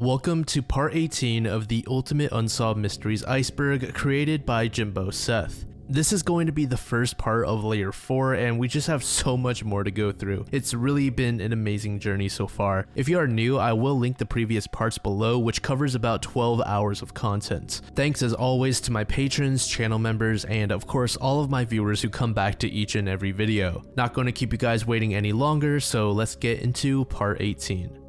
Welcome to part 18 of the Ultimate Unsolved Mysteries Iceberg created by Jimbo Seth. This is going to be the first part of layer 4 and we just have so much more to go through. It's really been an amazing journey so far. If you are new, I will link the previous parts below, which covers about 12 hours of content. Thanks as always to my patrons, channel members, and of course all of my viewers who come back to each and every video. Not going to keep you guys waiting any longer, so let's get into part 18.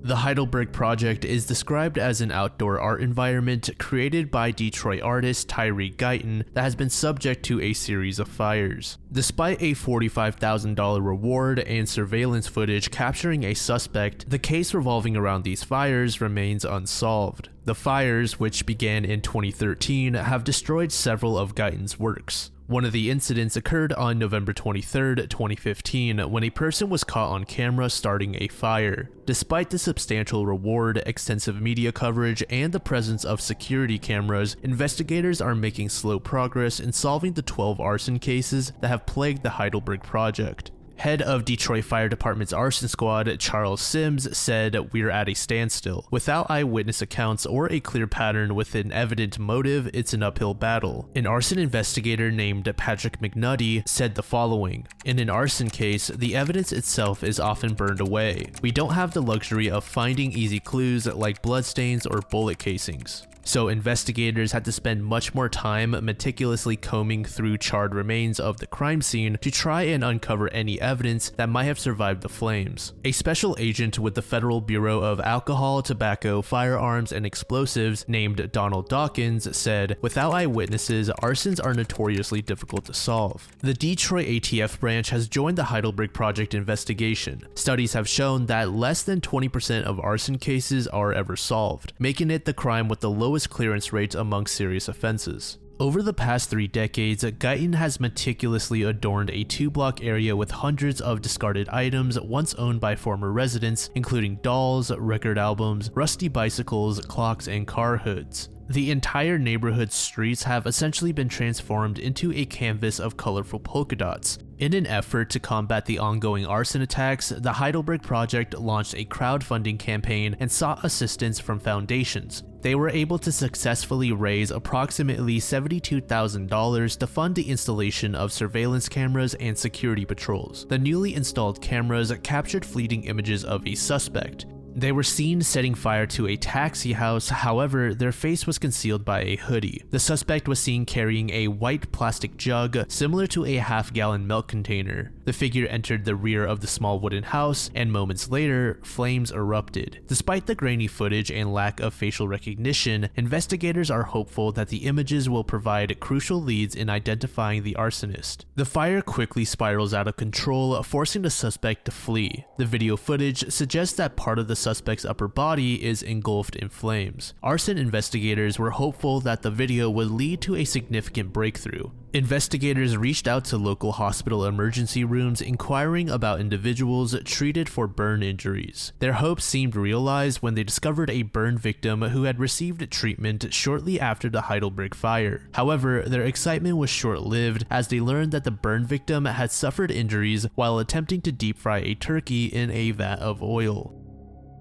The Heidelberg project is described as an outdoor art environment created by Detroit artist Tyree Guyton that has been subject to a series of fires. Despite a $45,000 reward and surveillance footage capturing a suspect, the case revolving around these fires remains unsolved. The fires, which began in 2013, have destroyed several of Guyton's works. One of the incidents occurred on November 23, 2015, when a person was caught on camera starting a fire. Despite the substantial reward, extensive media coverage, and the presence of security cameras, investigators are making slow progress in solving the 12 arson cases that have plagued the Heidelberg project. Head of Detroit Fire Department's arson squad, Charles Sims, said, "We're at a standstill. Without eyewitness accounts or a clear pattern with an evident motive, it's an uphill battle." An arson investigator named Patrick McNuddy said the following: "In an arson case, the evidence itself is often burned away. We don't have the luxury of finding easy clues like bloodstains or bullet casings. So investigators had to spend much more time meticulously combing through charred remains of the crime scene to try and uncover any evidence that might have survived the flames." A special agent with the Federal Bureau of Alcohol, Tobacco, Firearms, and Explosives named Donald Dawkins said, "Without eyewitnesses, arsons are notoriously difficult to solve." The Detroit ATF branch has joined the Heidelberg Project investigation. Studies have shown that less than 20% of arson cases are ever solved, making it the crime with the lowest clearance rates among serious offenses. Over the past 3 decades, Guyton has meticulously adorned a 2-block area with hundreds of discarded items once owned by former residents, including dolls, record albums, rusty bicycles, clocks, and car hoods. The entire neighborhood's streets have essentially been transformed into a canvas of colorful polka dots. In an effort to combat the ongoing arson attacks, the Heidelberg Project launched a crowdfunding campaign and sought assistance from foundations. They were able to successfully raise approximately $72,000 to fund the installation of surveillance cameras and security patrols. The newly installed cameras captured fleeting images of a suspect. They were seen setting fire to a taxi house, however, their face was concealed by a hoodie. The suspect was seen carrying a white plastic jug similar to a half-gallon milk container. The figure entered the rear of the small wooden house, and moments later, flames erupted. Despite the grainy footage and lack of facial recognition, investigators are hopeful that the images will provide crucial leads in identifying the arsonist. The fire quickly spirals out of control, forcing the suspect to flee. The video footage suggests that part of the suspect's upper body is engulfed in flames. Arson investigators were hopeful that the video would lead to a significant breakthrough. Investigators reached out to local hospital emergency rooms inquiring about individuals treated for burn injuries. Their hopes seemed realized when they discovered a burn victim who had received treatment shortly after the Heidelberg fire. However, their excitement was short-lived as they learned that the burn victim had suffered injuries while attempting to deep fry a turkey in a vat of oil.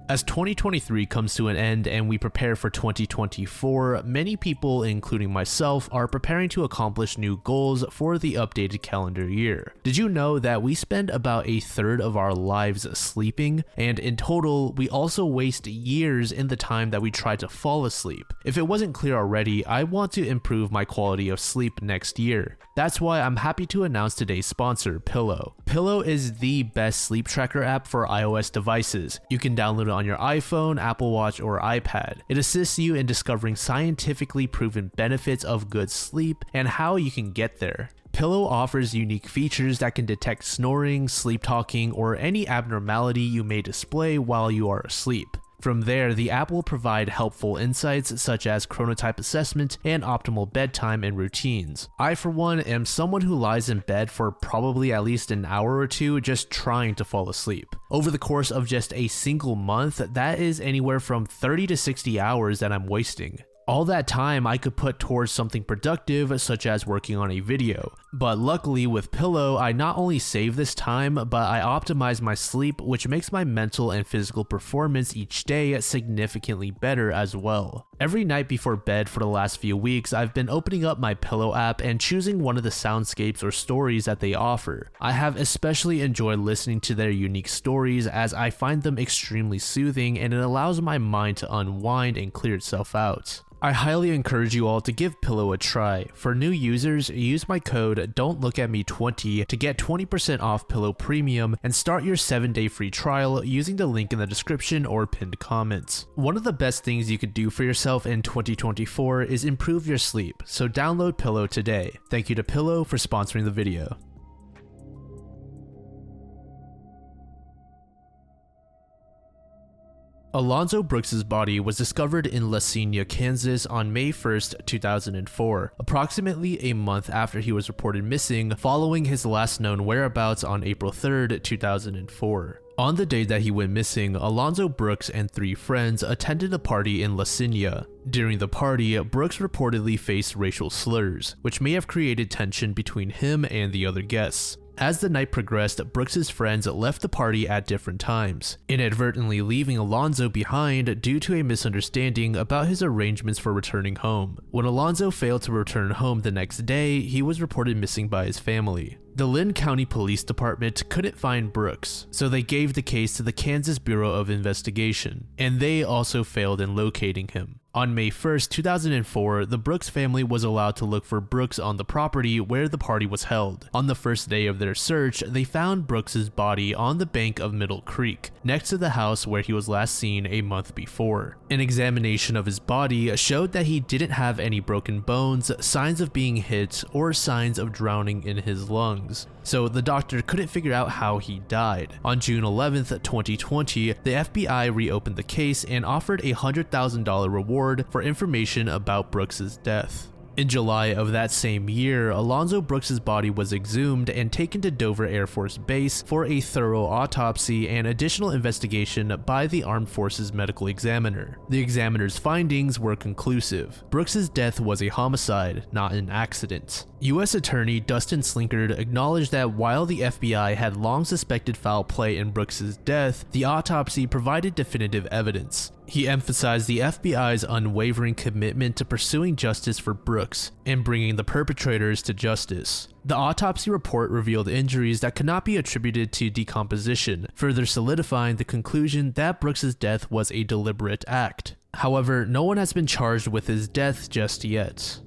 As 2023 comes to an end and we prepare for 2024, many people, including myself, are preparing to accomplish new goals for the updated calendar year. Did you know that we spend about a third of our lives sleeping? And in total, we also waste years in the time that we try to fall asleep. If it wasn't clear already, I want to improve my quality of sleep next year. That's why I'm happy to announce today's sponsor, Pillow. Pillow is the best sleep tracker app for iOS devices. You can download it on your iPhone, Apple Watch, or iPad. It assists you in discovering scientifically proven benefits of good sleep and how you can get there. Pillow offers unique features that can detect snoring, sleep talking, or any abnormality you may display while you are asleep. From there, the app will provide helpful insights such as chronotype assessment and optimal bedtime and routines. I, for one, am someone who lies in bed for probably at least an hour or two just trying to fall asleep. Over the course of just a single month, that is anywhere from 30 to 60 hours that I'm wasting. All that time I could put towards something productive, such as working on a video. But luckily with Pillow, I not only save this time, but I optimize my sleep, which makes my mental and physical performance each day significantly better as well. Every night before bed for the last few weeks, I've been opening up my Pillow app and choosing one of the soundscapes or stories that they offer. I have especially enjoyed listening to their unique stories as I find them extremely soothing and it allows my mind to unwind and clear itself out. I highly encourage you all to give Pillow a try. For new users, use my code DON'TLOOKATME20 to get 20% off Pillow Premium and start your 7-day free trial using the link in the description or pinned comments. One of the best things you could do for yourself in 2024 is improve your sleep, so download Pillow today. Thank you to Pillow for sponsoring the video. Alonzo Brooks's body was discovered in La Sina, Kansas on May 1st, 2004, approximately a month after he was reported missing following his last known whereabouts on April 3rd, 2004. On the day that he went missing, Alonzo Brooks and 3 friends attended a party in La Sina. During the party, Brooks reportedly faced racial slurs, which may have created tension between him and the other guests. As the night progressed, Brooks's friends left the party at different times, inadvertently leaving Alonzo behind due to a misunderstanding about his arrangements for returning home. When Alonzo failed to return home the next day, he was reported missing by his family. The Lynn County Police Department couldn't find Brooks, so they gave the case to the Kansas Bureau of Investigation, and they also failed in locating him. On May 1st, 2004, the Brooks family was allowed to look for Brooks on the property where the party was held. On the first day of their search, they found Brooks's body on the bank of Middle Creek, next to the house where he was last seen a month before. An examination of his body showed that he didn't have any broken bones, signs of being hit, or signs of drowning in his lungs. So the doctor couldn't figure out how he died. On June 11th, 2020, the FBI reopened the case and offered a $100,000 reward for information about Brooks's death. In July of that same year, Alonzo Brooks's body was exhumed and taken to Dover Air Force Base for a thorough autopsy and additional investigation by the Armed Forces Medical Examiner. The examiner's findings were conclusive. Brooks's death was a homicide, not an accident. U.S. Attorney Dustin Slinkard acknowledged that while the FBI had long suspected foul play in Brooks's death, the autopsy provided definitive evidence. He emphasized the FBI's unwavering commitment to pursuing justice for Brooks and bringing the perpetrators to justice. The autopsy report revealed injuries that could not be attributed to decomposition, further solidifying the conclusion that Brooks's death was a deliberate act. However, no one has been charged with his death just yet.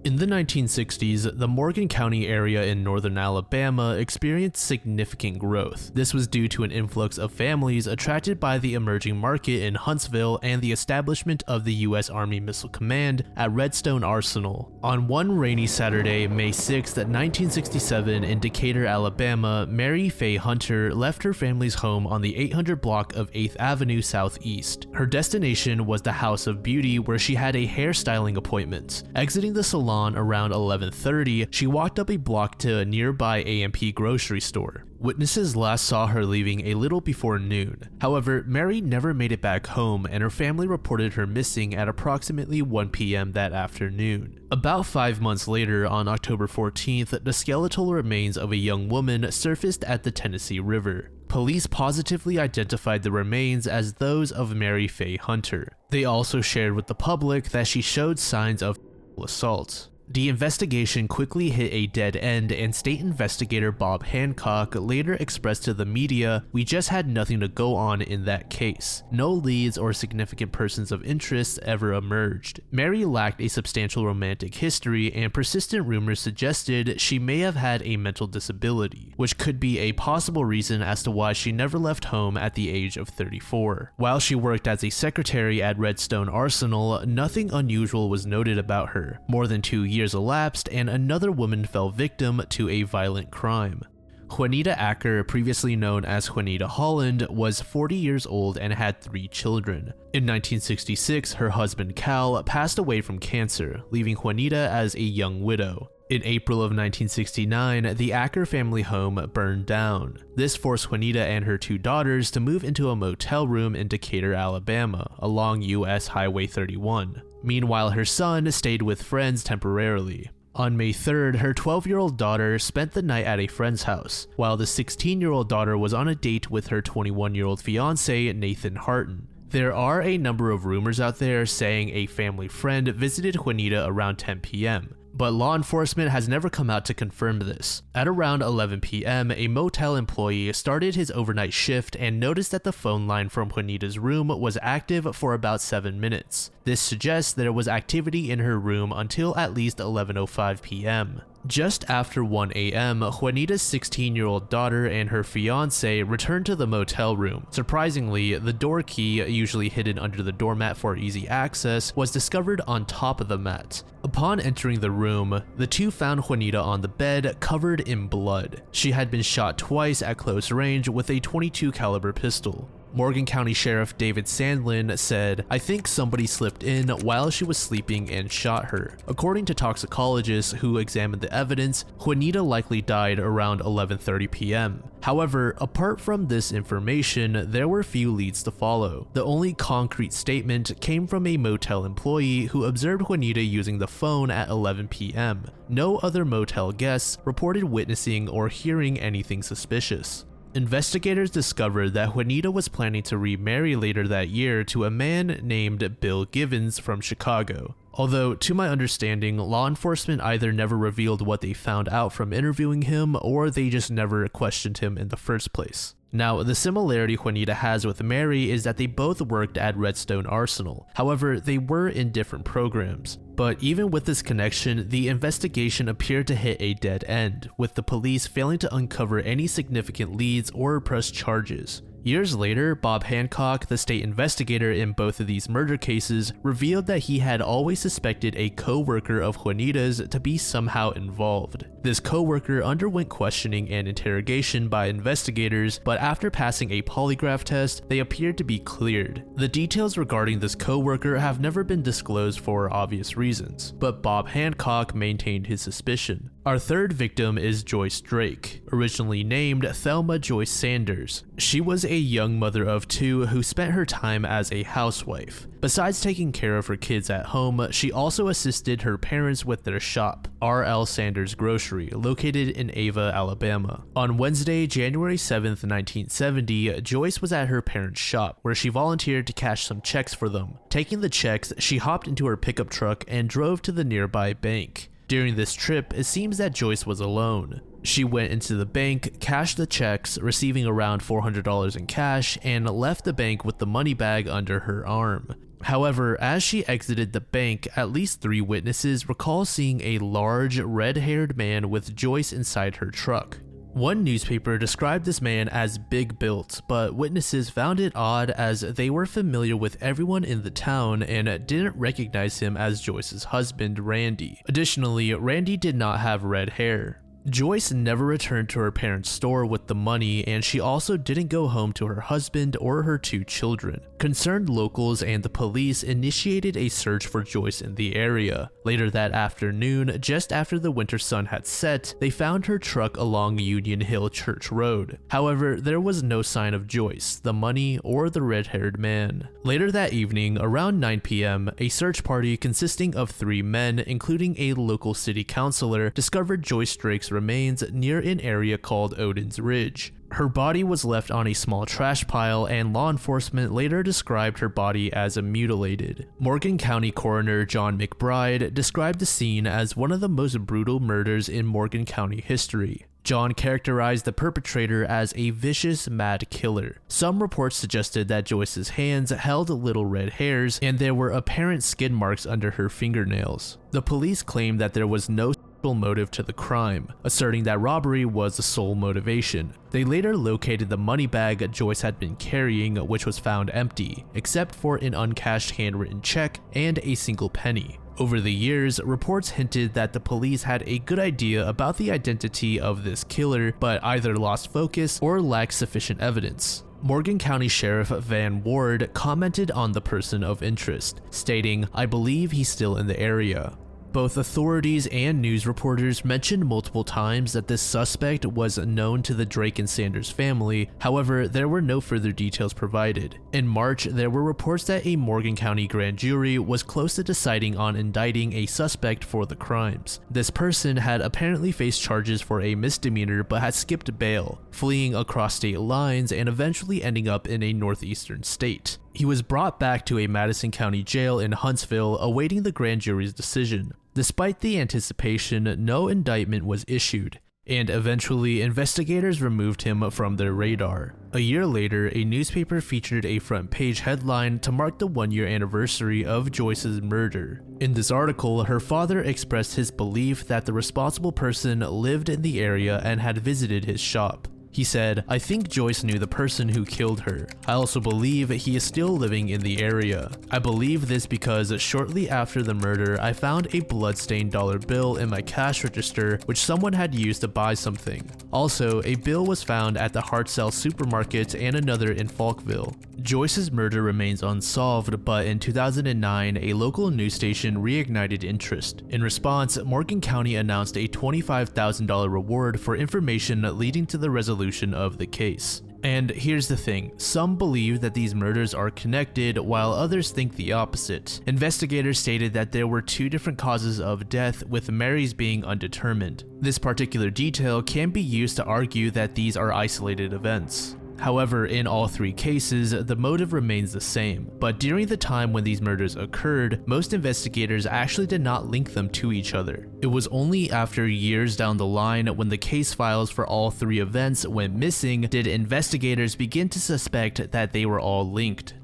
In the 1960s, the Morgan County area in northern Alabama experienced significant growth. This was due to an influx of families attracted by the emerging market in Huntsville and the establishment of the U.S. Army Missile Command at Redstone Arsenal. On one rainy Saturday, May 6, 1967, in Decatur, Alabama, Mary Faye Hunter left her family's home on the 800 block of 8th Avenue Southeast. Her destination was the House of Beauty, where she had a hairstyling appointment. Exiting the salon around 11:30, she walked up a block to a nearby A&P grocery store. Witnesses last saw her leaving a little before noon. However, Mary never made it back home and her family reported her missing at approximately 1 p.m. that afternoon. About 5 months later, on October 14th, the skeletal remains of a young woman surfaced at the Tennessee River. Police positively identified the remains as those of Mary Faye Hunter. They also shared with the public that she showed signs of assault. The investigation quickly hit a dead end, and state investigator Bob Hancock later expressed to the media, "We just had nothing to go on in that case. No leads or significant persons of interest ever emerged." Mary lacked a substantial romantic history, and persistent rumors suggested she may have had a mental disability, which could be a possible reason as to why she never left home at the age of 34. While she worked as a secretary at Redstone Arsenal, nothing unusual was noted about her. More than 2 years elapsed and another woman fell victim to a violent crime. Juanita Acker, previously known as Juanita Holland, was 40 years old and had 3 children. In 1966, her husband Cal passed away from cancer, leaving Juanita as a young widow. In April of 1969, the Acker family home burned down. This forced Juanita and her 2 daughters to move into a motel room in Decatur, Alabama, along US Highway 31. Meanwhile, her son stayed with friends temporarily. On May 3rd, her 12-year-old daughter spent the night at a friend's house, while the 16-year-old daughter was on a date with her 21-year-old fiance, Nathan Harton. There are a number of rumors out there saying a family friend visited Juanita around 10 p.m., but law enforcement has never come out to confirm this. At around 11 p.m., a motel employee started his overnight shift and noticed that the phone line from Juanita's room was active for about 7 minutes. This suggests there was activity in her room until at least 11:05 p.m. Just after 1 a.m., Juanita's 16-year-old daughter and her fiance returned to the motel room. Surprisingly, the door key, usually hidden under the doormat for easy access, was discovered on top of the mat. Upon entering the room, the two found Juanita on the bed covered in blood. She had been shot twice at close range with a .22 caliber pistol. Morgan County Sheriff David Sandlin said, "I think somebody slipped in while she was sleeping and shot her." According to toxicologists who examined the evidence, Juanita likely died around 11:30 p.m. However, apart from this information, there were few leads to follow. The only concrete statement came from a motel employee who observed Juanita using the phone at 11 p.m. No other motel guests reported witnessing or hearing anything suspicious. Investigators discovered that Juanita was planning to remarry later that year to a man named Bill Givens from Chicago. Although, to my understanding, law enforcement either never revealed what they found out from interviewing him, or they just never questioned him in the first place. Now, the similarity Juanita has with Mary is that they both worked at Redstone Arsenal. However, they were in different programs. But even with this connection, the investigation appeared to hit a dead end, with the police failing to uncover any significant leads or press charges. Years later, Bob Hancock, the state investigator in both of these murder cases, revealed that he had always suspected a co-worker of Juanita's to be somehow involved. This co-worker underwent questioning and interrogation by investigators, but after passing a polygraph test, they appeared to be cleared. The details regarding this co-worker have never been disclosed for obvious reasons, but Bob Hancock maintained his suspicion. Our third victim is Joyce Drake, originally named Thelma Joyce Sanders. She was a young mother of 2 who spent her time as a housewife. Besides taking care of her kids at home, she also assisted her parents with their shop, R.L. Sanders Grocery, located in Ava, Alabama. On Wednesday, January 7th, 1970, Joyce was at her parents' shop, where she volunteered to cash some checks for them. Taking the checks, she hopped into her pickup truck and drove to the nearby bank. During this trip, it seems that Joyce was alone. She went into the bank, cashed the checks, receiving around $400 in cash, and left the bank with the money bag under her arm. However, as she exited the bank, at least 3 witnesses recall seeing a large, red-haired man with Joyce inside her truck. One newspaper described this man as big built, but witnesses found it odd as they were familiar with everyone in the town and didn't recognize him as Joyce's husband, Randy. Additionally, Randy did not have red hair. Joyce never returned to her parents' store with the money, and she also didn't go home to her husband or her 2 children. Concerned locals and the police initiated a search for Joyce in the area. Later that afternoon, just after the winter sun had set, they found her truck along Union Hill Church Road. However, there was no sign of Joyce, the money, or the red-haired man. Later that evening, around 9 p.m., a search party consisting of 3 men, including a local city councilor, discovered Joyce Drake's remains near an area called Odin's Ridge. Her body was left on a small trash pile, and law enforcement later described her body as mutilated. Morgan County Coroner John McBride described the scene as one of the most brutal murders in Morgan County history. John characterized the perpetrator as a vicious, mad killer. Some reports suggested that Joyce's hands held little red hairs, and there were apparent skid marks under her fingernails. The police claimed that there was no motive to the crime, asserting that robbery was the sole motivation. They later located the money bag Joyce had been carrying, which was found empty, except for an uncashed handwritten check and a single penny. Over the years, reports hinted that the police had a good idea about the identity of this killer, but either lost focus or lacked sufficient evidence. Morgan County Sheriff Van Ward commented on the person of interest, stating, "I believe he's still in the area." Both authorities and news reporters mentioned multiple times that this suspect was known to the Drake and Sanders family, however, there were no further details provided. In March, there were reports that a Morgan County grand jury was close to deciding on indicting a suspect for the crimes. This person had apparently faced charges for a misdemeanor but had skipped bail, fleeing across state lines and eventually ending up in a northeastern state. He was brought back to a Madison County jail in Huntsville awaiting the grand jury's decision. Despite the anticipation, no indictment was issued, and eventually investigators removed him from their radar. A year later, a newspaper featured a front page headline to mark the 1-year anniversary of Joyce's murder. In this article, her father expressed his belief that the responsible person lived in the area and had visited his shop. He said, "I think Joyce knew the person who killed her. I also believe he is still living in the area. I believe this because shortly after the murder, I found a bloodstained dollar bill in my cash register which someone had used to buy something. Also, a bill was found at the Hartzell supermarket and another in Falkville." Joyce's murder remains unsolved, but in 2009, a local news station reignited interest. In response, Morgan County announced a $25,000 reward for information leading to the resolution of the case. And here's the thing, some believe that these murders are connected while others think the opposite. Investigators stated that there were 2 different causes of death, with Mary's being undetermined. This particular detail can be used to argue that these are isolated events. However, in all 3 cases, the motive remains the same, but during the time when these murders occurred, most investigators actually did not link them to each other. It was only after years down the line, when the case files for all 3 events went missing, did investigators begin to suspect that they were all linked.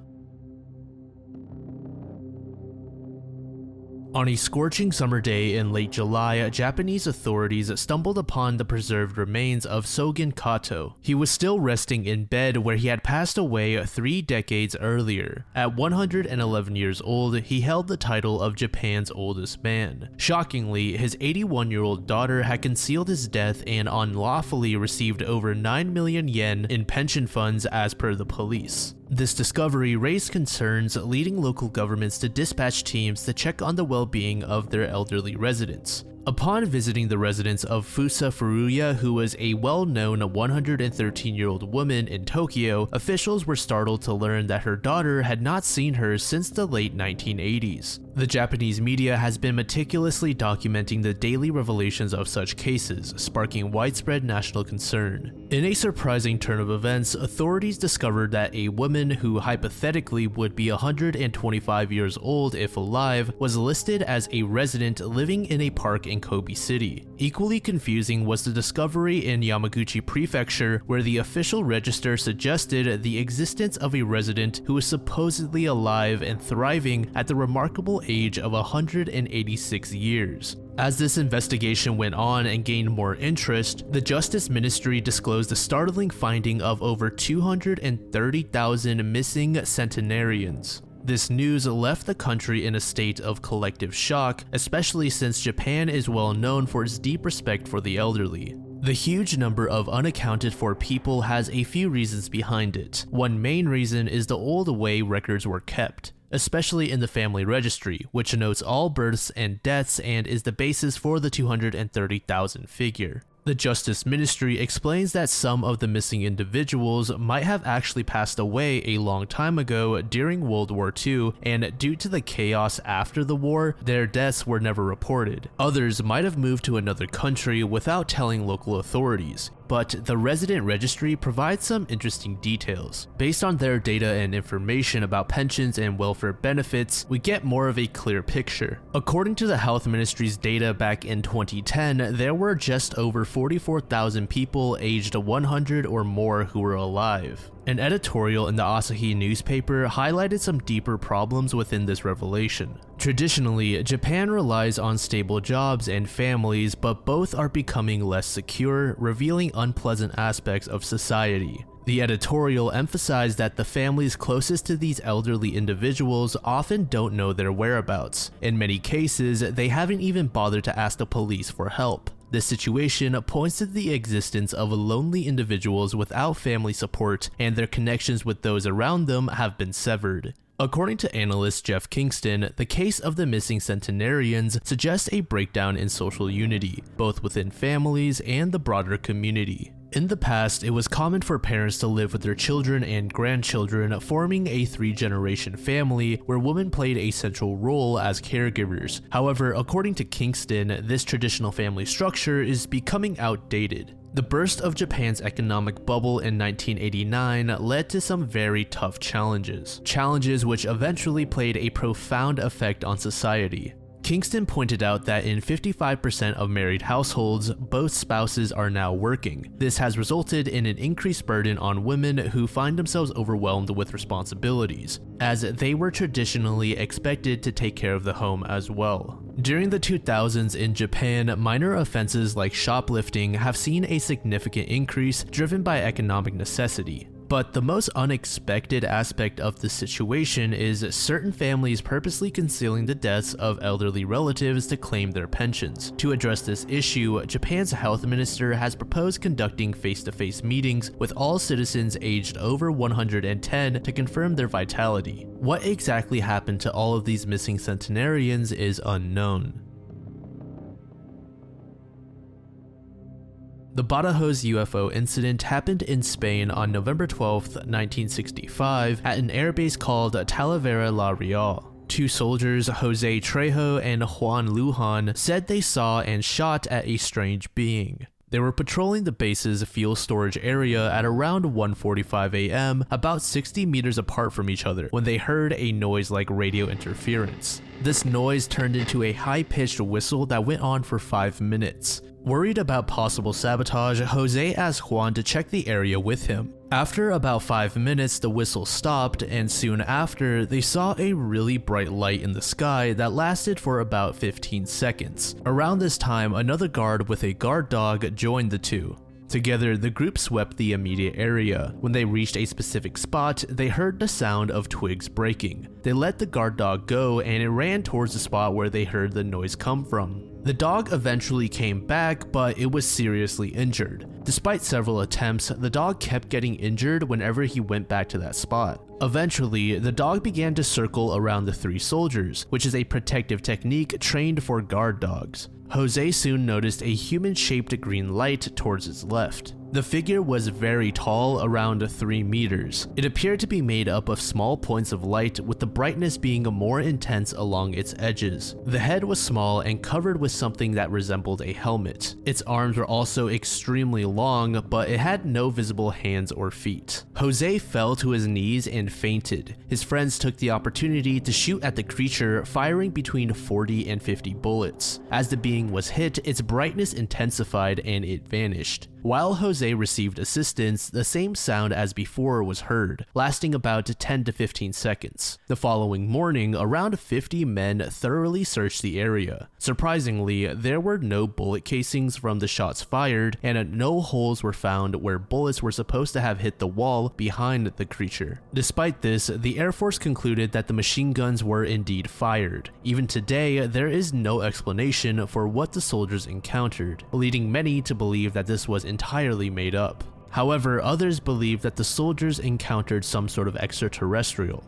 On a scorching summer day in late July, Japanese authorities stumbled upon the preserved remains of Sogen Kato. He was still resting in bed where he had passed away 3 decades earlier. At 111 years old, he held the title of Japan's oldest man. Shockingly, his 81-year-old daughter had concealed his death and unlawfully received over 9 million yen in pension funds as per the police. This discovery raised concerns, leading local governments to dispatch teams to check on the well-being of their elderly residents. Upon visiting the residence of Fusa Furuya, who was a well-known 113-year-old woman in Tokyo, officials were startled to learn that her daughter had not seen her since the late 1980s. The Japanese media has been meticulously documenting the daily revelations of such cases, sparking widespread national concern. In a surprising turn of events, authorities discovered that a woman who hypothetically would be 125 years old if alive was listed as a resident living in a park in Kobe City. Equally confusing was the discovery in Yamaguchi Prefecture, where the official register suggested the existence of a resident who was supposedly alive and thriving at the remarkable age of 186 years. As this investigation went on and gained more interest, the Justice Ministry disclosed a startling finding of over 230,000 missing centenarians. This news left the country in a state of collective shock, especially since Japan is well known for its deep respect for the elderly. The huge number of unaccounted for people has a few reasons behind it. One main reason is the old way records were kept, especially in the family registry, which notes all births and deaths and is the basis for the 230,000 figure. The Justice Ministry explains that some of the missing individuals might have actually passed away a long time ago during World War II, and due to the chaos after the war, their deaths were never reported. Others might have moved to another country without telling local authorities. But the resident registry provides some interesting details. Based on their data and information about pensions and welfare benefits, we get more of a clear picture. According to the Health Ministry's data back in 2010, there were just over 44,000 people aged 100 or more who were alive. An editorial in the Asahi newspaper highlighted some deeper problems within this revelation. Traditionally, Japan relies on stable jobs and families, but both are becoming less secure, revealing unpleasant aspects of society. The editorial emphasized that the families closest to these elderly individuals often don't know their whereabouts. In many cases, they haven't even bothered to ask the police for help. This situation points to the existence of lonely individuals without family support, and their connections with those around them have been severed. According to analyst Jeff Kingston, the case of the missing centenarians suggests a breakdown in social unity, both within families and the broader community. In the past, it was common for parents to live with their children and grandchildren, forming a 3-generation family where women played a central role as caregivers. However, according to Kingston, this traditional family structure is becoming outdated. The burst of Japan's economic bubble in 1989 led to some very tough challenges which eventually played a profound effect on society. Kingston pointed out that in 55% of married households, both spouses are now working. This has resulted in an increased burden on women who find themselves overwhelmed with responsibilities, as they were traditionally expected to take care of the home as well. During the 2000s in Japan, minor offenses like shoplifting have seen a significant increase driven by economic necessity. But the most unexpected aspect of the situation is certain families purposely concealing the deaths of elderly relatives to claim their pensions. To address this issue, Japan's health minister has proposed conducting face-to-face meetings with all citizens aged over 110 to confirm their vitality. What exactly happened to all of these missing centenarians is unknown. The Badajoz UFO incident happened in Spain on November 12, 1965, at an airbase called Talavera la Real. 2 soldiers, Jose Trejo and Juan Lujan, said they saw and shot at a strange being. They were patrolling the base's fuel storage area at around 1:45 a.m., about 60 meters apart from each other, when they heard a noise like radio interference. This noise turned into a high-pitched whistle that went on for 5 minutes. Worried about possible sabotage, Jose asked Juan to check the area with him. After about 5 minutes, the whistle stopped, and soon after, they saw a really bright light in the sky that lasted for about 15 seconds. Around this time, another guard with a guard dog joined the two. Together, the group swept the immediate area. When they reached a specific spot, they heard the sound of twigs breaking. They let the guard dog go, and it ran towards the spot where they heard the noise come from. The dog eventually came back, but it was seriously injured. Despite several attempts, the dog kept getting injured whenever he went back to that spot. Eventually, the dog began to circle around the 3 soldiers, which is a protective technique trained for guard dogs. Jose soon noticed a human-shaped green light towards his left. The figure was very tall, around 3 meters. It appeared to be made up of small points of light, with the brightness being more intense along its edges. The head was small and covered with something that resembled a helmet. Its arms were also extremely long, but it had no visible hands or feet. Jose fell to his knees and fainted. His friends took the opportunity to shoot at the creature, firing between 40 and 50 bullets. As the being was hit, its brightness intensified and it vanished. While Jose received assistance, the same sound as before was heard, lasting about 10 to 15 seconds. The following morning, around 50 men thoroughly searched the area. Surprisingly, there were no bullet casings from the shots fired, and no holes were found where bullets were supposed to have hit the wall behind the creature. Despite this, the Air Force concluded that the machine guns were indeed fired. Even today, there is no explanation for what the soldiers encountered, leading many to believe that this was entirely made up. However, others believe that the soldiers encountered some sort of extraterrestrial.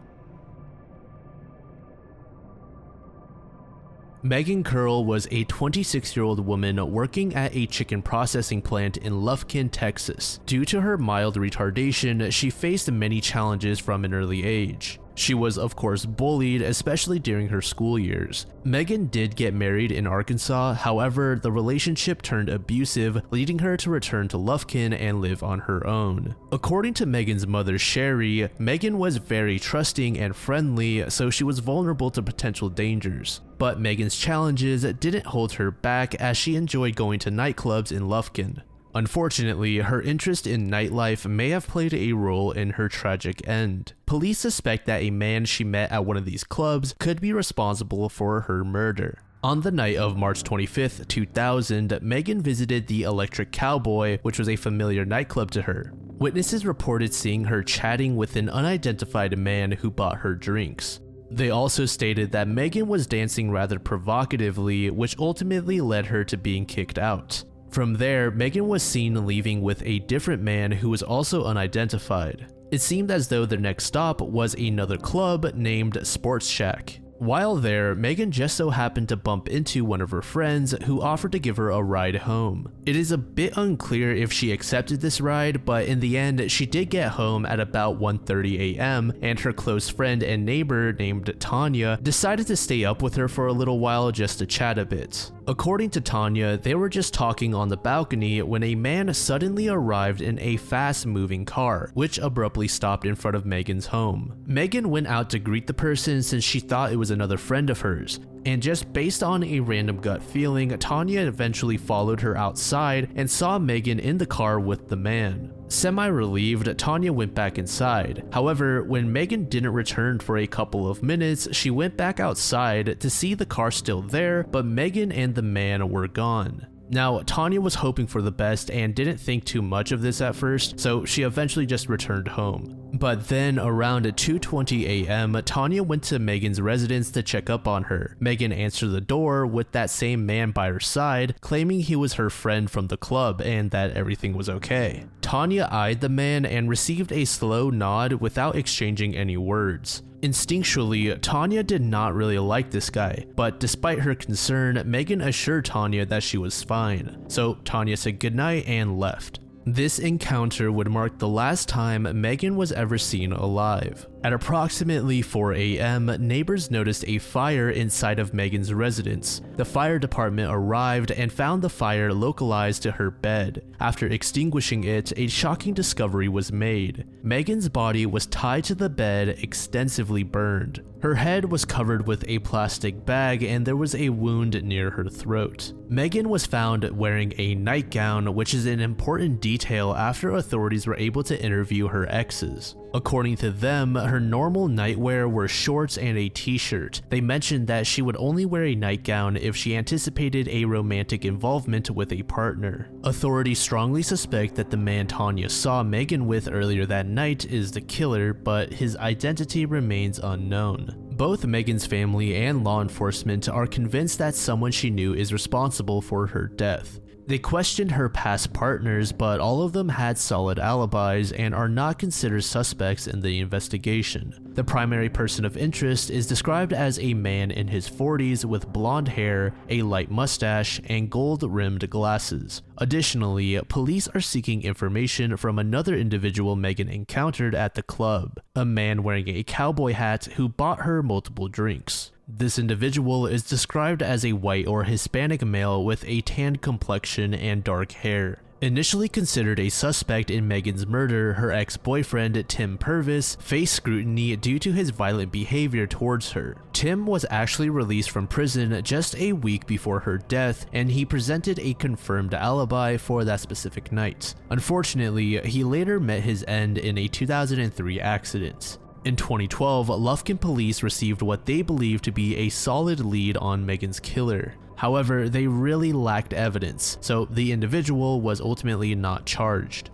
Megan Curl was a 26-year-old woman working at a chicken processing plant in Lufkin, Texas. Due to her mild retardation, she faced many challenges from an early age. She was of course bullied, especially during her school years. Megan did get married in Arkansas, however, the relationship turned abusive, leading her to return to Lufkin and live on her own. According to Megan's mother Sherry, Megan was very trusting and friendly, so she was vulnerable to potential dangers. But Megan's challenges didn't hold her back, as she enjoyed going to nightclubs in Lufkin. Unfortunately, her interest in nightlife may have played a role in her tragic end. Police suspect that a man she met at one of these clubs could be responsible for her murder. On the night of March 25, 2000, Megan visited the Electric Cowboy, which was a familiar nightclub to her. Witnesses reported seeing her chatting with an unidentified man who bought her drinks. They also stated that Megan was dancing rather provocatively, which ultimately led her to being kicked out. From there, Megan was seen leaving with a different man who was also unidentified. It seemed as though their next stop was another club named Sports Shack. While there, Megan just so happened to bump into one of her friends who offered to give her a ride home. It is a bit unclear if she accepted this ride, but in the end, she did get home at about 1:30 a.m. and her close friend and neighbor named Tanya decided to stay up with her for a little while just to chat a bit. According to Tanya, they were just talking on the balcony when a man suddenly arrived in a fast-moving car, which abruptly stopped in front of Megan's home. Megan went out to greet the person since she thought it was another friend of hers, and just based on a random gut feeling, Tanya eventually followed her outside and saw Megan in the car with the man. Semi-relieved, Tanya went back inside. However, when Megan didn't return for a couple of minutes, she went back outside to see the car still there, but Megan and the man were gone. Now, Tanya was hoping for the best and didn't think too much of this at first, so she eventually just returned home. But then around 2:20 a.m., Tanya went to Megan's residence to check up on her. Megan answered the door with that same man by her side, claiming he was her friend from the club and that everything was okay. Tanya eyed the man and received a slow nod without exchanging any words. Instinctually, Tanya did not really like this guy, but despite her concern, Megan assured Tanya that she was fine. So Tanya said goodnight and left. This encounter would mark the last time Megan was ever seen alive. At approximately 4 a.m., neighbors noticed a fire inside of Megan's residence. The fire department arrived and found the fire localized to her bed. After extinguishing it, a shocking discovery was made. Megan's body was tied to the bed, extensively burned. Her head was covered with a plastic bag and there was a wound near her throat. Megan was found wearing a nightgown, which is an important detail after authorities were able to interview her exes. According to them, her normal nightwear were shorts and a t-shirt. They mentioned that she would only wear a nightgown if she anticipated a romantic involvement with a partner. Authorities strongly suspect that the man Tanya saw Megan with earlier that night is the killer, but his identity remains unknown. Both Megan's family and law enforcement are convinced that someone she knew is responsible for her death. They questioned her past partners, but all of them had solid alibis and are not considered suspects in the investigation. The primary person of interest is described as a man in his 40s with blonde hair, a light mustache, and gold-rimmed glasses. Additionally, police are seeking information from another individual Megan encountered at the club, a man wearing a cowboy hat who bought her multiple drinks. This individual is described as a white or Hispanic male with a tanned complexion and dark hair. Initially considered a suspect in Megan's murder, her ex-boyfriend, Tim Purvis, faced scrutiny due to his violent behavior towards her. Tim was actually released from prison just a week before her death, and he presented a confirmed alibi for that specific night. Unfortunately, he later met his end in a 2003 accident. In 2012, Lufkin police received what they believed to be a solid lead on Megan's killer. However, they really lacked evidence, so the individual was ultimately not charged.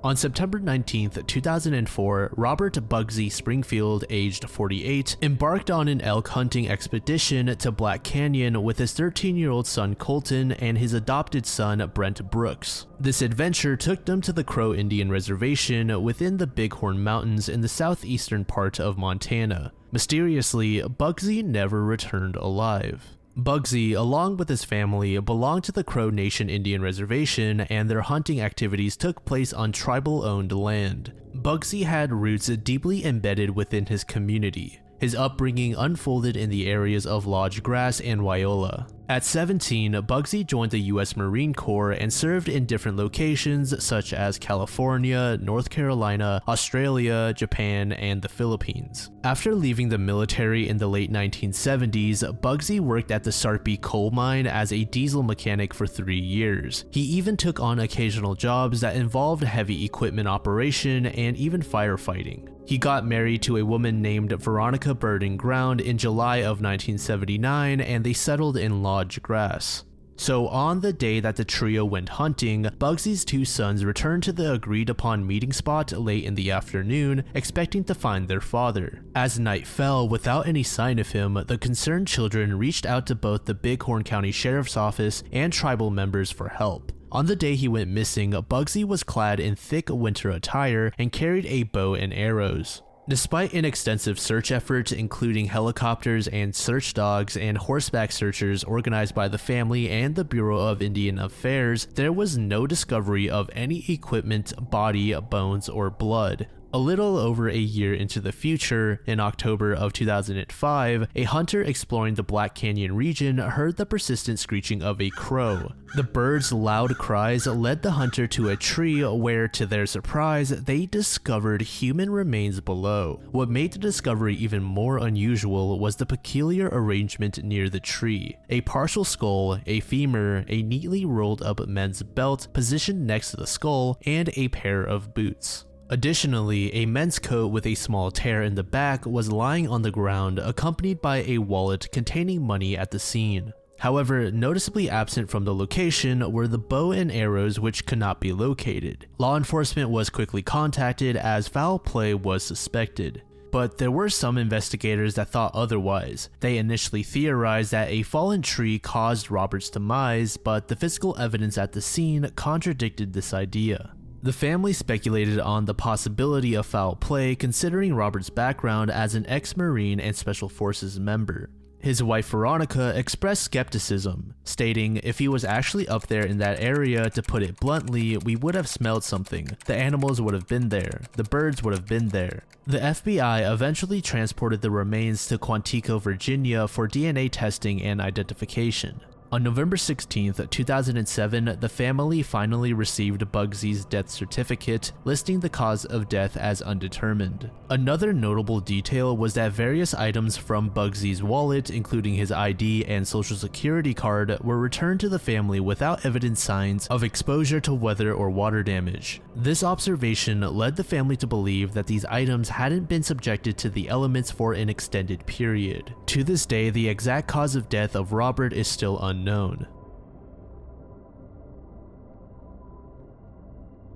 On September 19, 2004, Robert Bugsy Springfield, aged 48, embarked on an elk hunting expedition to Black Canyon with his 13-year-old son Colton and his adopted son Brent Brooks. This adventure took them to the Crow Indian Reservation within the Bighorn Mountains in the southeastern part of Montana. Mysteriously, Bugsy never returned alive. Bugsy, along with his family, belonged to the Crow Nation Indian Reservation, and their hunting activities took place on tribal-owned land. Bugsy had roots deeply embedded within his community. His upbringing unfolded in the areas of Lodge Grass and Wyola. At 17, Bugsy joined the U.S. Marine Corps and served in different locations such as California, North Carolina, Australia, Japan, and the Philippines. After leaving the military in the late 1970s, Bugsy worked at the Sarpy coal mine as a diesel mechanic for 3 years. He even took on occasional jobs that involved heavy equipment operation and even firefighting. He got married to a woman named Veronica Burden Ground in July of 1979, and they settled in Lodge Grass. So on the day that the trio went hunting, Bugsy's 2 sons returned to the agreed upon meeting spot late in the afternoon, expecting to find their father. As night fell without any sign of him, the concerned children reached out to both the Bighorn County Sheriff's Office and tribal members for help. On the day he went missing, Bugsy was clad in thick winter attire and carried a bow and arrows. Despite an extensive search effort, including helicopters and search dogs and horseback searchers organized by the family and the Bureau of Indian Affairs, there was no discovery of any equipment, body, bones, or blood. A little over a year into the future, in October of 2005, a hunter exploring the Black Canyon region heard the persistent screeching of a crow. The bird's loud cries led the hunter to a tree where, to their surprise, they discovered human remains below. What made the discovery even more unusual was the peculiar arrangement near the tree. A partial skull, a femur, a neatly rolled up men's belt positioned next to the skull, and a pair of boots. Additionally, a men's coat with a small tear in the back was lying on the ground, accompanied by a wallet containing money at the scene. However, noticeably absent from the location were the bow and arrows, which could not be located. Law enforcement was quickly contacted as foul play was suspected. But there were some investigators that thought otherwise. They initially theorized that a fallen tree caused Robert's demise, but the physical evidence at the scene contradicted this idea. The family speculated on the possibility of foul play considering Robert's background as an ex-Marine and Special Forces member. His wife Veronica expressed skepticism, stating, "If he was actually up there in that area, to put it bluntly, we would have smelled something. The animals would have been there. The birds would have been there." The FBI eventually transported the remains to Quantico, Virginia for DNA testing and identification. On November 16, 2007, the family finally received Bugsy's death certificate, listing the cause of death as undetermined. Another notable detail was that various items from Bugsy's wallet, including his ID and social security card, were returned to the family without evident signs of exposure to weather or water damage. This observation led the family to believe that these items hadn't been subjected to the elements for an extended period. To this day, the exact cause of death of Robert is still unknown.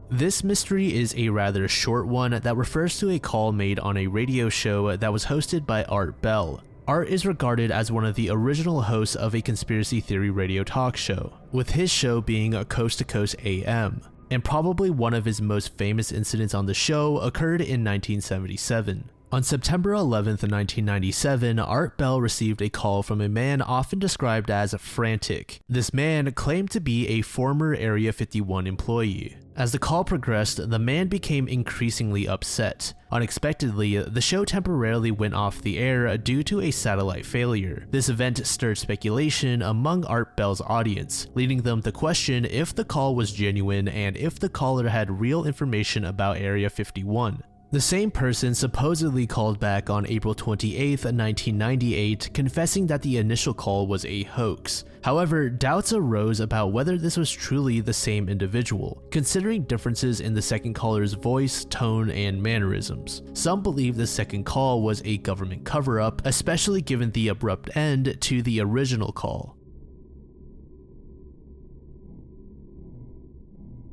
This mystery is a rather short one that refers to a call made on a radio show that was hosted by Art Bell. Art is regarded as one of the original hosts of a conspiracy theory radio talk show, with his show being a Coast to Coast AM. And probably one of his most famous incidents on the show occurred in 1977. On September 11, 1997, Art Bell received a call from a man often described as frantic. This man claimed to be a former Area 51 employee. As the call progressed, the man became increasingly upset. Unexpectedly, the show temporarily went off the air due to a satellite failure. This event stirred speculation among Art Bell's audience, leading them to question if the call was genuine and if the caller had real information about Area 51. The same person supposedly called back on April 28, 1998, confessing that the initial call was a hoax. However, doubts arose about whether this was truly the same individual, considering differences in the second caller's voice, tone, and mannerisms. Some believe the second call was a government cover-up, especially given the abrupt end to the original call.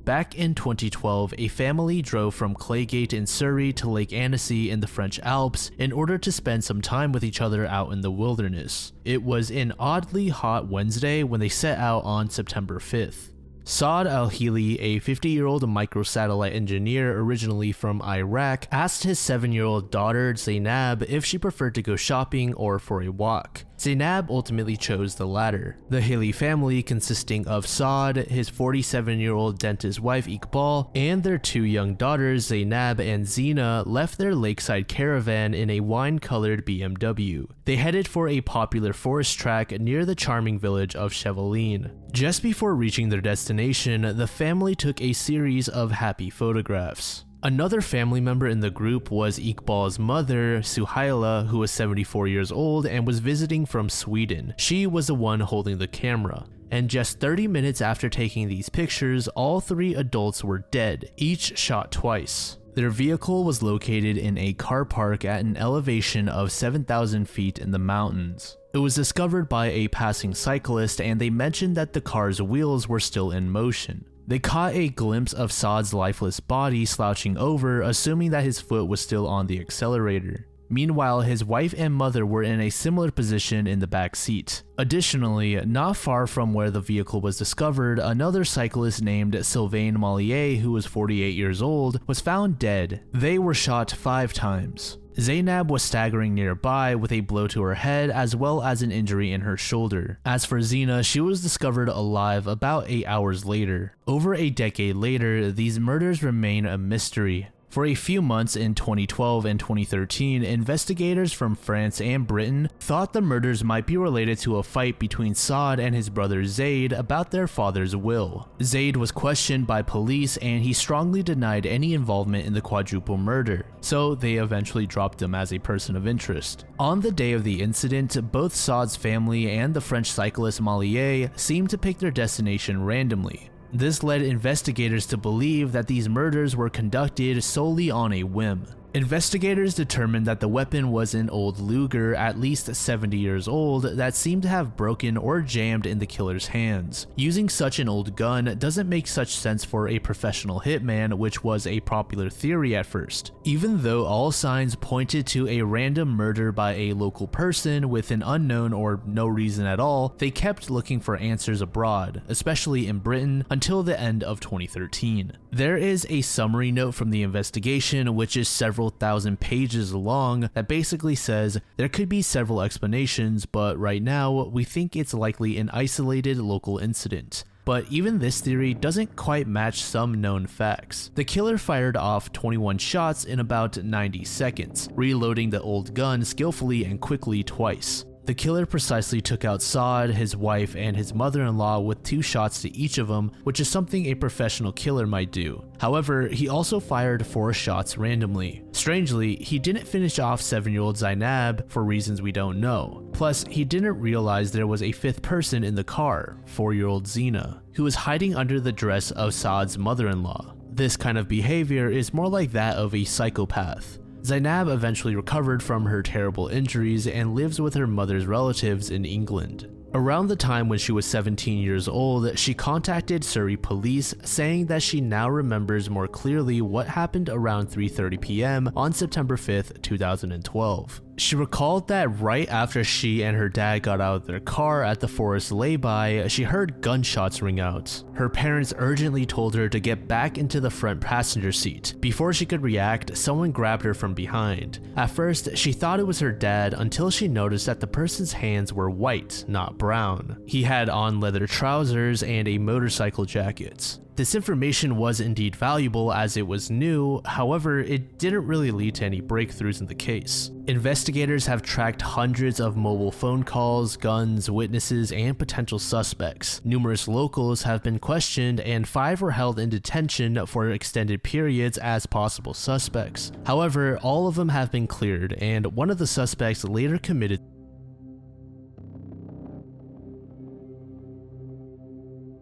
Back in 2012, a family drove from Claygate in Surrey to Lake Annecy in the French Alps in order to spend some time with each other out in the wilderness. It was an oddly hot Wednesday when they set out on September 5th. Saad Al-Hili, a 50-year-old microsatellite engineer originally from Iraq, asked his 7-year-old daughter Zainab if she preferred to go shopping or for a walk. Zainab ultimately chose the latter. The Hili family, consisting of Saad, his 47-year-old dentist wife Iqbal, and their 2 young daughters Zainab and Zina, left their lakeside caravan in a wine-colored BMW. They headed for a popular forest track near the charming village of Chevaline. Just before reaching their destination, the family took a series of happy photographs. Another family member in the group was Iqbal's mother, Suhaila, who was 74 years old and was visiting from Sweden. She was the one holding the camera. And just 30 minutes after taking these pictures, all 3 adults were dead, each shot twice. Their vehicle was located in a car park at an elevation of 7,000 feet in the mountains. It was discovered by a passing cyclist, and they mentioned that the car's wheels were still in motion. They caught a glimpse of Saad's lifeless body slouching over, assuming that his foot was still on the accelerator. Meanwhile, his wife and mother were in a similar position in the back seat. Additionally, not far from where the vehicle was discovered, another cyclist named Sylvain Mollier, who was 48 years old, was found dead. They were shot 5 times. Zainab was staggering nearby with a blow to her head as well as an injury in her shoulder. As for Zina, she was discovered alive about 8 hours later. Over a decade later, these murders remain a mystery. For a few months in 2012 and 2013, investigators from France and Britain thought the murders might be related to a fight between Saad and his brother Zaid about their father's will. Zaid was questioned by police and he strongly denied any involvement in the quadruple murder, so they eventually dropped him as a person of interest. On the day of the incident, both Saad's family and the French cyclist Mollier seemed to pick their destination randomly. This led investigators to believe that these murders were conducted solely on a whim. Investigators determined that the weapon was an old Luger, at least 70 years old, that seemed to have broken or jammed in the killer's hands. Using such an old gun doesn't make such sense for a professional hitman, which was a popular theory at first. Even though all signs pointed to a random murder by a local person with an unknown or no reason at all, they kept looking for answers abroad, especially in Britain, until the end of 2013. There is a summary note from the investigation, which is several thousand pages long, that basically says there could be several explanations, but right now we think it's likely an isolated local incident. But even this theory doesn't quite match some known facts. The killer fired off 21 shots in about 90 seconds, reloading the old gun skillfully and quickly twice. The killer precisely took out Saad, his wife, and his mother-in-law with 2 shots to each of them, which is something a professional killer might do. However, he also fired 4 shots randomly. Strangely, he didn't finish off 7-year-old Zainab for reasons we don't know. Plus, he didn't realize there was a 5th person in the car, 4-year-old Zina, who was hiding under the dress of Saad's mother-in-law. This kind of behavior is more like that of a psychopath. Zainab eventually recovered from her terrible injuries and lives with her mother's relatives in England. Around the time when she was 17 years old, she contacted Surrey police saying that she now remembers more clearly what happened around 3:30 p.m. on September 5th, 2012. She recalled that right after she and her dad got out of their car at the forest lay-by, she heard gunshots ring out. Her parents urgently told her to get back into the front passenger seat. Before she could react, someone grabbed her from behind. At first, she thought it was her dad until she noticed that the person's hands were white, not brown. He had on leather trousers and a motorcycle jacket. This information was indeed valuable as it was new, however, it didn't really lead to any breakthroughs in the case. Investigators have tracked hundreds of mobile phone calls, guns, witnesses, and potential suspects. Numerous locals have been questioned and 5 were held in detention for extended periods as possible suspects. However, all of them have been cleared, and one of the suspects later committed.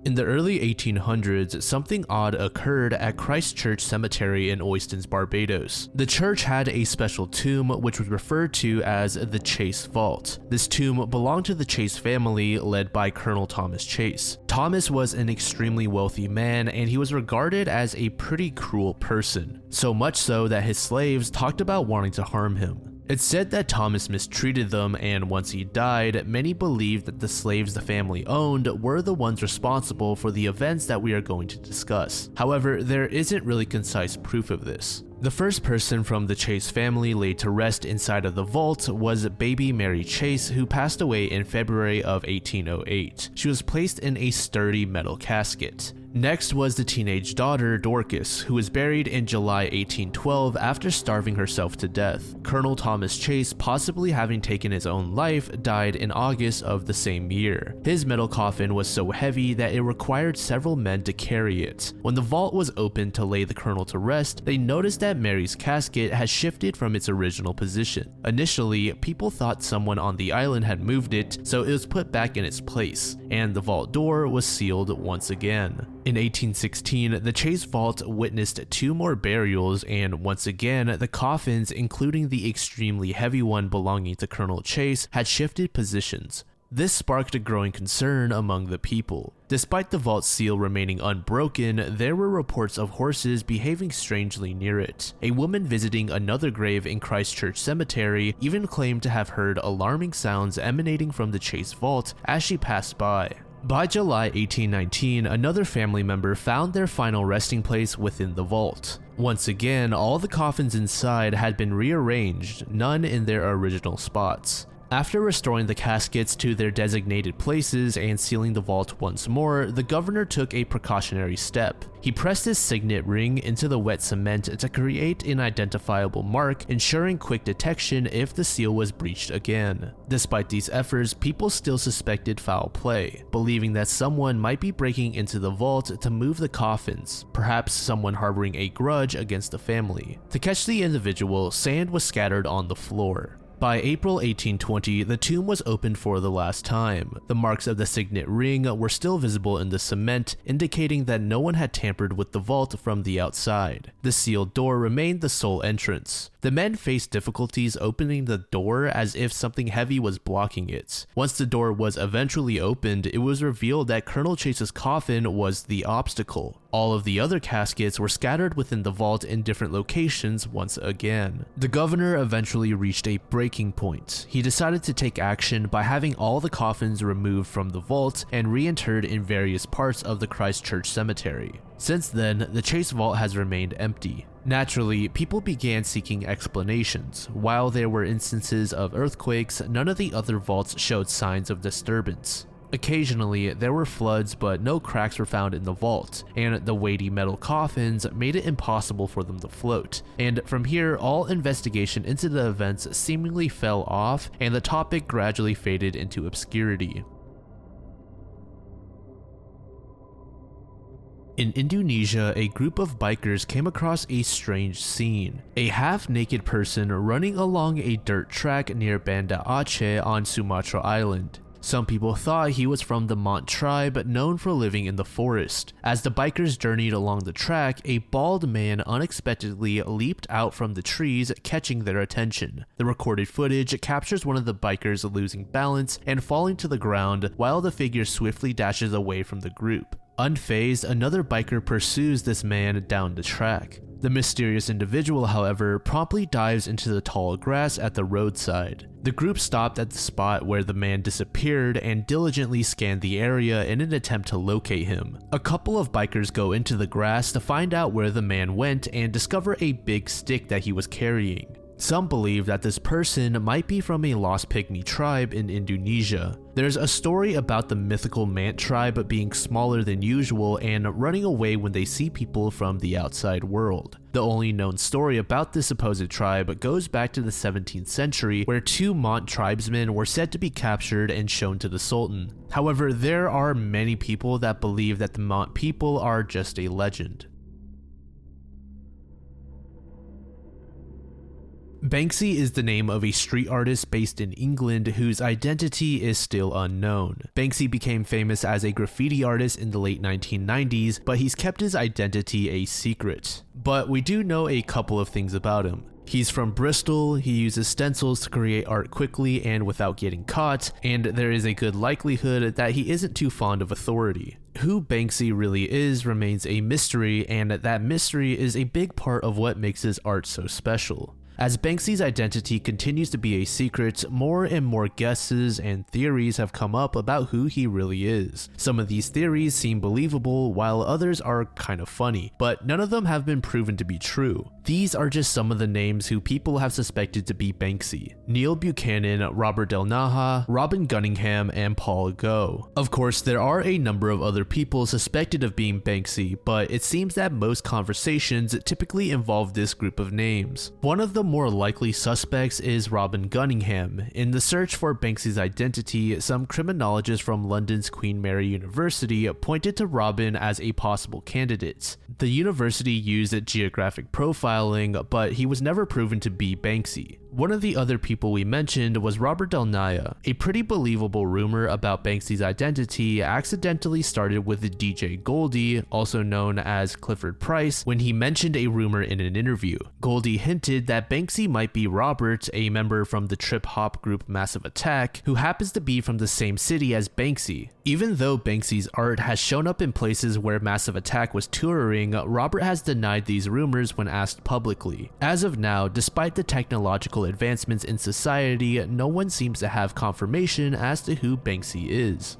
In the early 1800s, something odd occurred at Christ Church Cemetery in Oistins, Barbados. The church had a special tomb which was referred to as the Chase Vault. This tomb belonged to the Chase family led by Colonel Thomas Chase. Thomas was an extremely wealthy man and he was regarded as a pretty cruel person, so much so that his slaves talked about wanting to harm him. It's said that Thomas mistreated them, and once he died, many believed that the slaves the family owned were the ones responsible for the events that we are going to discuss. However, there isn't really concise proof of this. The first person from the Chase family laid to rest inside of the vault was baby Mary Chase, who passed away in February of 1808. She was placed in a sturdy metal casket. Next was the teenage daughter, Dorcas, who was buried in July 1812 after starving herself to death. Colonel Thomas Chase, possibly having taken his own life, died in August of the same year. His metal coffin was so heavy that it required several men to carry it. When the vault was opened to lay the colonel to rest, they noticed that Mary's casket had shifted from its original position. Initially, people thought someone on the island had moved it, so it was put back in its place, and the vault door was sealed once again. In 1816, the Chase Vault witnessed 2 more burials, and once again, the coffins, including the extremely heavy one belonging to Colonel Chase, had shifted positions. This sparked a growing concern among the people. Despite the vault seal remaining unbroken, there were reports of horses behaving strangely near it. A woman visiting another grave in Christchurch Cemetery even claimed to have heard alarming sounds emanating from the Chase vault as she passed by. By July 1819, another family member found their final resting place within the vault. Once again, all the coffins inside had been rearranged, none in their original spots. After restoring the caskets to their designated places and sealing the vault once more, the governor took a precautionary step. He pressed his signet ring into the wet cement to create an identifiable mark, ensuring quick detection if the seal was breached again. Despite these efforts, people still suspected foul play, believing that someone might be breaking into the vault to move the coffins, perhaps someone harboring a grudge against the family. To catch the individual, sand was scattered on the floor. By April 1820, the tomb was opened for the last time. The marks of the signet ring were still visible in the cement, indicating that no one had tampered with the vault from the outside. The sealed door remained the sole entrance. The men faced difficulties opening the door as if something heavy was blocking it. Once the door was eventually opened, it was revealed that Colonel Chase's coffin was the obstacle. All of the other caskets were scattered within the vault in different locations once again. The governor eventually reached a breaking point. He decided to take action by having all the coffins removed from the vault and reinterred in various parts of the Christchurch Cemetery. Since then, the Chase vault has remained empty. Naturally, people began seeking explanations. While there were instances of earthquakes, none of the other vaults showed signs of disturbance. Occasionally, there were floods, but no cracks were found in the vault, and the weighty metal coffins made it impossible for them to float. And from here, all investigation into the events seemingly fell off, and the topic gradually faded into obscurity. In Indonesia, a group of bikers came across a strange scene. A half-naked person running along a dirt track near Banda Aceh on Sumatra Island. Some people thought he was from the Mont tribe, known for living in the forest. As the bikers journeyed along the track, a bald man unexpectedly leaped out from the trees, catching their attention. The recorded footage captures one of the bikers losing balance and falling to the ground, while the figure swiftly dashes away from the group. Unfazed, another biker pursues this man down the track. The mysterious individual, however, promptly dives into the tall grass at the roadside. The group stopped at the spot where the man disappeared and diligently scanned the area in an attempt to locate him. A couple of bikers go into the grass to find out where the man went and discover a big stick that he was carrying. Some believe that this person might be from a lost pygmy tribe in Indonesia. There's a story about the mythical Mant tribe being smaller than usual and running away when they see people from the outside world. The only known story about this supposed tribe goes back to the 17th century, where two Mant tribesmen were said to be captured and shown to the Sultan. However, there are many people that believe that the Mant people are just a legend. Banksy is the name of a street artist based in England whose identity is still unknown. Banksy became famous as a graffiti artist in the late 1990s, but he's kept his identity a secret. But we do know a couple of things about him. He's from Bristol, he uses stencils to create art quickly and without getting caught, and there is a good likelihood that he isn't too fond of authority. Who Banksy really is remains a mystery, and that mystery is a big part of what makes his art so special. As Banksy's identity continues to be a secret, more and more guesses and theories have come up about who he really is. Some of these theories seem believable, while others are kind of funny, but none of them have been proven to be true. These are just some of the names who people have suspected to be Banksy: Neil Buchanan, Robert Del Naja, Robin Gunningham, and Paul Goh. Of course, there are a number of other people suspected of being Banksy, but it seems that most conversations typically involve this group of names. One of the more likely suspects is Robin Gunningham. In the search for Banksy's identity, some criminologists from London's Queen Mary University pointed to Robin as a possible candidate. The university used geographic profiling, but he was never proven to be Banksy. One of the other people we mentioned was Robert Del Naya. A pretty believable rumor about Banksy's identity accidentally started with the DJ Goldie, also known as Clifford Price, when he mentioned a rumor in an interview. Goldie hinted that Banksy might be Robert, a member from the trip-hop group Massive Attack, who happens to be from the same city as Banksy. Even though Banksy's art has shown up in places where Massive Attack was touring, Robert has denied these rumors when asked publicly. As of now, despite the technological advancements in society, no one seems to have confirmation as to who Banksy is.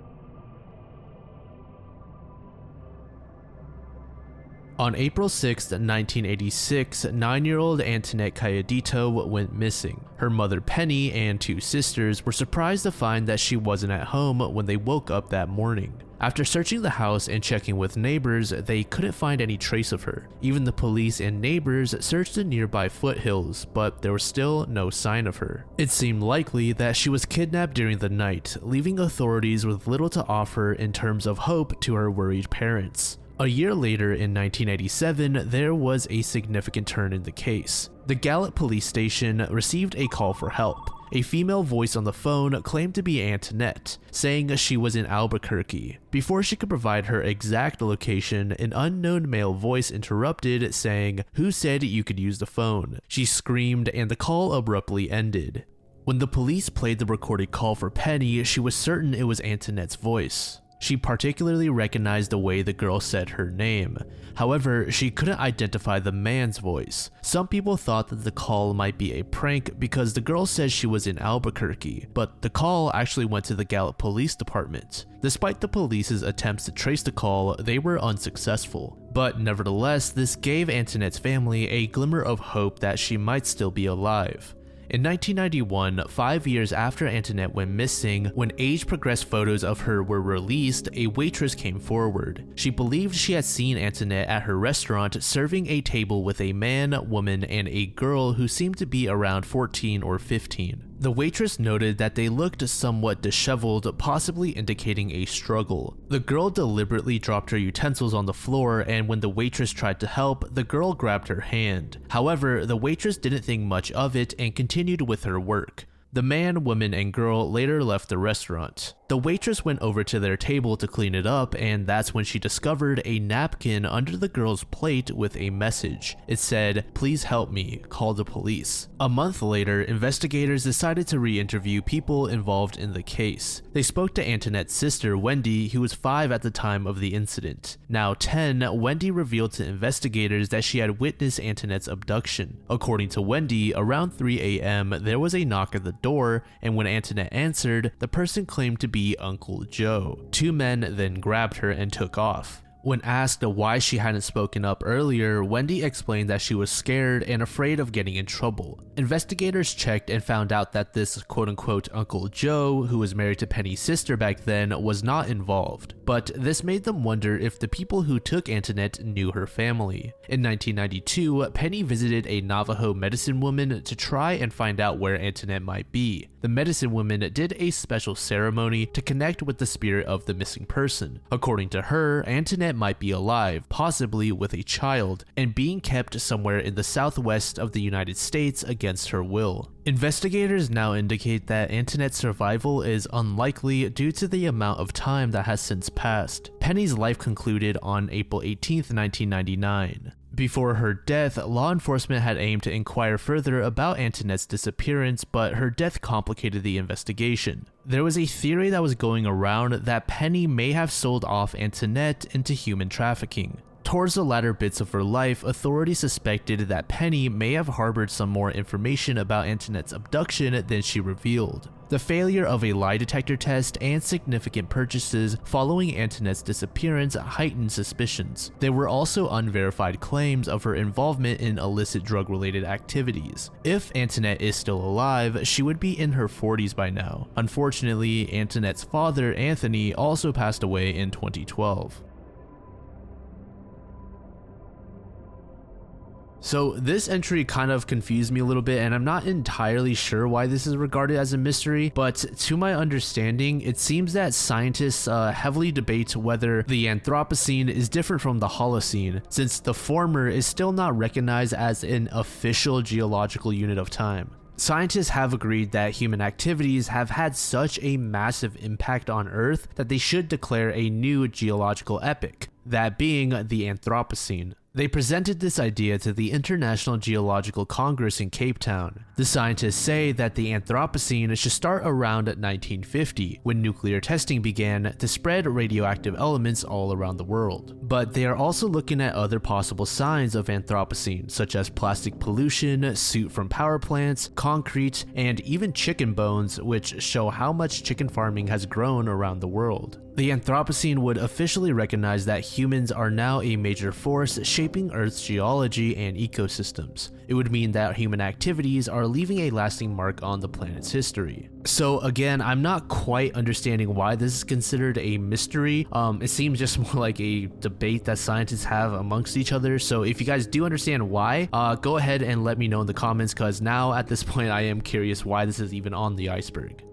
On April 6, 1986, 9-year-old Anthonette Cayedito went missing. Her mother Penny and 2 sisters were surprised to find that she wasn't at home when they woke up that morning. After searching the house and checking with neighbors, they couldn't find any trace of her. Even the police and neighbors searched the nearby foothills, but there was still no sign of her. It seemed likely that she was kidnapped during the night, leaving authorities with little to offer in terms of hope to her worried parents. A year later, in 1987, there was a significant turn in the case. The Gallup police station received a call for help. A female voice on the phone claimed to be Anthonette, saying she was in Albuquerque. Before she could provide her exact location, an unknown male voice interrupted, saying, "Who said you could use the phone?" She screamed, and the call abruptly ended. When the police played the recorded call for Penny, she was certain it was Anthonette's voice. She particularly recognized the way the girl said her name. However, she couldn't identify the man's voice. Some people thought that the call might be a prank because the girl said she was in Albuquerque, but the call actually went to the Gallup Police Department. Despite the police's attempts to trace the call, they were unsuccessful. But nevertheless, this gave Anthonette's family a glimmer of hope that she might still be alive. In 1991, 5 years after Anthonette went missing, when age-progressed photos of her were released, a waitress came forward. She believed she had seen Anthonette at her restaurant serving a table with a man, woman, and a girl who seemed to be around 14 or 15. The waitress noted that they looked somewhat disheveled, possibly indicating a struggle. The girl deliberately dropped her utensils on the floor, and when the waitress tried to help, the girl grabbed her hand. However, the waitress didn't think much of it and continued with her work. The man, woman, and girl later left the restaurant. The waitress went over to their table to clean it up, and that's when she discovered a napkin under the girl's plate with a message. It said, "Please help me, call the police." A month later, investigators decided to re-interview people involved in the case. They spoke to Anthonette's sister, Wendy, who was 5 at the time of the incident. Now 10, Wendy revealed to investigators that she had witnessed Anthonette's abduction. According to Wendy, around 3 a.m., there was a knock at the door, and when Anthonette answered, the person claimed to be Uncle Joe. 2 men then grabbed her and took off. When asked why she hadn't spoken up earlier, Wendy explained that she was scared and afraid of getting in trouble. Investigators checked and found out that this quote-unquote Uncle Joe, who was married to Penny's sister back then, was not involved. But this made them wonder if the people who took Anthonette knew her family. In 1992, Penny visited a Navajo medicine woman to try and find out where Anthonette might be. The medicine woman did a special ceremony to connect with the spirit of the missing person. According to her, Anthonette might be alive, possibly with a child, and being kept somewhere in the southwest of the United States against her will. Investigators now indicate that Anthonette's survival is unlikely due to the amount of time that has since passed. Penny's life concluded on April 18, 1999. Before her death, law enforcement had aimed to inquire further about Anthonette's disappearance, but her death complicated the investigation. There was a theory that was going around that Penny may have sold off Anthonette into human trafficking. Towards the latter bits of her life, authorities suspected that Penny may have harbored some more information about Anthonette's abduction than she revealed. The failure of a lie detector test and significant purchases following Anthonette's disappearance heightened suspicions. There were also unverified claims of her involvement in illicit drug-related activities. If Anthonette is still alive, she would be in her 40s by now. Unfortunately, Anthonette's father, Anthony, also passed away in 2012. So this entry kind of confused me a little bit, and I'm not entirely sure why this is regarded as a mystery, but to my understanding, it seems that scientists heavily debate whether the Anthropocene is different from the Holocene, since the former is still not recognized as an official geological unit of time. Scientists have agreed that human activities have had such a massive impact on Earth that they should declare a new geological epoch, that being the Anthropocene. They presented this idea to the International Geological Congress in Cape Town. The scientists say that the Anthropocene should start around 1950, when nuclear testing began to spread radioactive elements all around the world. But they are also looking at other possible signs of Anthropocene, such as plastic pollution, soot from power plants, concrete, and even chicken bones, which show how much chicken farming has grown around the world. The Anthropocene would officially recognize that humans are now a major force shaping Earth's geology and ecosystems. It would mean that human activities are leaving a lasting mark on the planet's history. So again, I'm not quite understanding why this is considered a mystery. It seems just more like a debate that scientists have amongst each other. So if you guys do understand why, go ahead and let me know in the comments, because now at this point I am curious why this is even on the iceberg.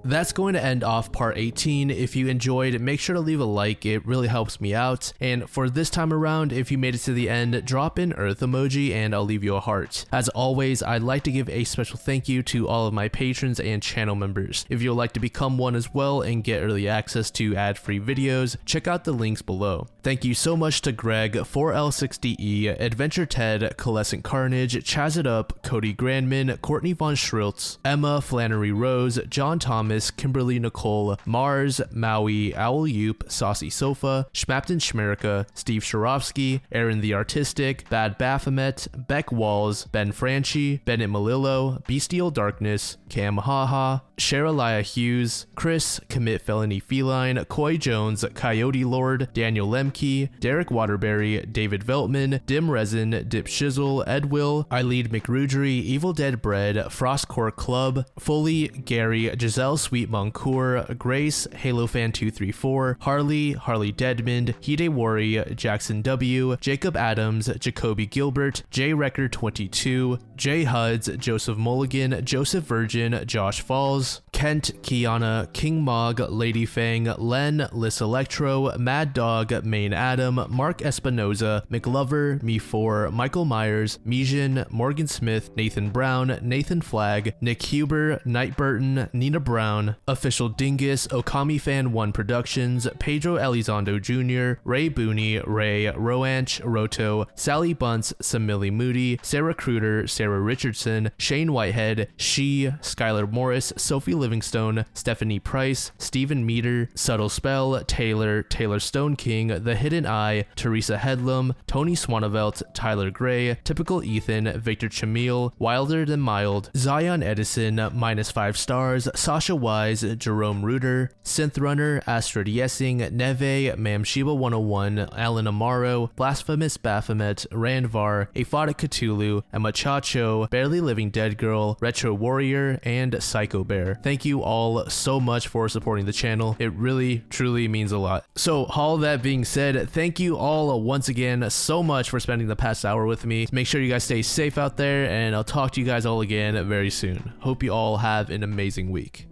That's going to end off part 18. If you enjoyed, make sure to leave a like, it really helps me out. And for this time around, if you made it to the end, drop in Earth emoji and I'll leave you a heart. As always, I'd like to give a special thank you to all of my patrons and channel members. If you'd like to become one as well and get early access to ad-free videos, check out the links below. Thank you so much to Greg, 4L6DE, Adventure Ted, Coalescent Carnage, Chaz It Up, Cody Grandman, Courtney Von Schriltz, Emma, Flannery Rose, John Thomas, Kimberly Nicole, Mars, Maui, Owl Yoop, Saucy Sofa, Schmapton Schmerica, Steve Sharofsky, Aaron the Artistic, Bad Baphomet, Beck Walls, Ben Franchi, Bennett Malillo, Bestial Darkness, Cam Haha, Sheraliah Hughes, Chris, Commit Felony Feline, Coy Jones, Coyote Lord, Daniel Lemke, Derek Waterbury, David Veltman, Dim Resin, Dip Shizzle, Ed Will, Eileen McRudgery, Evil Dead Bread, Frostcore Club, Foley, Gary, Giselle Sweet Moncour, Grace, HaloFan234, Harley Deadmond, Hide Worry, Jackson W, Jacob Adams, Jacoby Gilbert, J Record 22, Jay Huds, Joseph Mulligan, Joseph Virgin, Josh Falls, Kent, Kiana, King Mog, Lady Fang, Len, Liss Electro, Mad Dog, Main Adam, Mark Espinoza, McLover, Me4, Michael Myers, Mijin, Morgan Smith, Nathan Brown, Nathan Flagg, Nick Huber, Knight Burton, Nina Brown, Official Dingus, Okami Fan 1 Productions, Pedro Elizondo Jr., Ray Booney, Ray, Roanch, Roto, Sally Bunce, Samili Moody, Sarah Cruder, Sarah Richardson, Shane Whitehead, She, Skylar Morris, Sophie Livingstone, Stephanie Price, Stephen Meter, Subtle Spell, Taylor Stone King, The Hidden Eye, Teresa Headlam, Tony Swanevelt, Tyler Gray, Typical Ethan, Victor Chamil, Wilder Than Mild, Zion Edison, -5 stars, Sasha Wise, Jerome Reuter, Synth Runner, Astrid Yessing, Neve, Mam Shiba 101, Alan Amaro, Blasphemous Baphomet, Randvar, Aphotic Cthulhu, Emma Chacho, Barely Living Dead Girl, Retro Warrior, and Psycho Bear. Thank you all so much for supporting the channel. It really, truly means a lot. So all that being said, thank you all once again so much for spending the past hour with me. Make sure you guys stay safe out there, and I'll talk to you guys all again very soon. Hope you all have an amazing week.